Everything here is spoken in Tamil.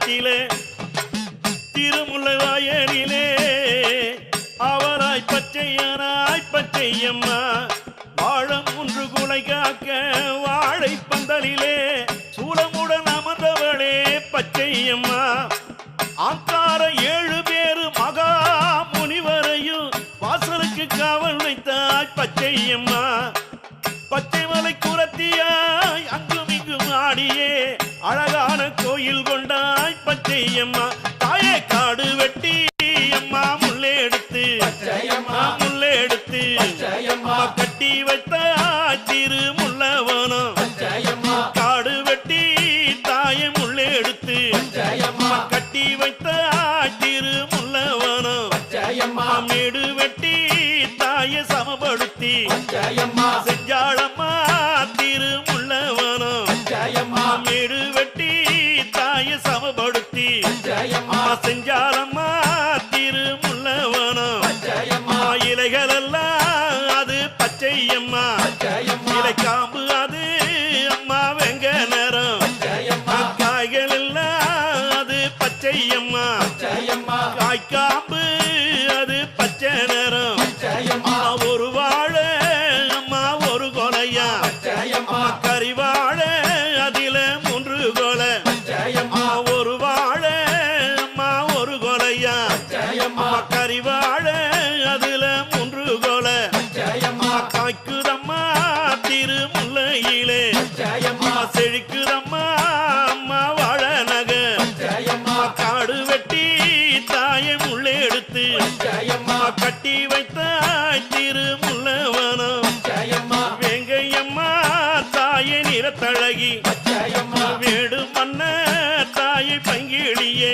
காட்டிலே திருமுல்லை வாயலிலே அவராய் பச்சையனாய் பச்சையம்மா வாழம் ஒன்று குலை காக்க வாழை பந்தலிலே சூலமுடன் அமர்ந்தவளே பச்சையம்மா ஆங்கார 7 பேரு மகா முனிவரையும் வாசலுக்கு காவல் வைத்தாய் பச்சையம்மா பச்சைமலை குரத்தியாய் அங்கும் இங்கும் ஆடியே அழகான கோயில் கொண்டாய் பச்சையம்மா தாயே காடு வெட்டி அம்மா முள்ளே எடுத்து முள்ளே எடுத்து கட்டி வைத்தாய் திரு முள்ளவனம் காடு வெட்டி தாயை முள்ளே எடுத்து கட்டி வைத்தாய் திரு முள்ளவனம் மேடு வெட்டி தாயை சமப்படுத்தி செஞ்சாளம்மா திரு முள்ளவனம் மேடு வெட்டி தாயை சமப்படுத்தி செஞ்சாலம்மா திரு முள்ளவனம் இலைகளெல்லாம் அது பச்சையம்மா இலை காம்பு அது அம்மா வெங்க நேரம் காய்கள் எல்லாம் அது பச்சையம்மா காய்காம்பு அது பச்சை நேரம் ஒரு வாழை அம்மா ஒரு கொலையா கறிவாழ அதில 3 கொலை ஒரு வாழை அம்மா ஒரு கொலையா கறிவாழ அதுல 3 கொலை காய்க்குதம்மா திரு முல்லையிலே செழிக்குதம்மா அம்மா வாழ நகர் காடு வெட்டி தாயை முள்ளே எடுத்து கட்டி வைத்தாய் திரு முள்ளவனம் வேங்கையம்மா தாயை நிறத்தழகி வேடு மன்ன தாயை பங்கிழியே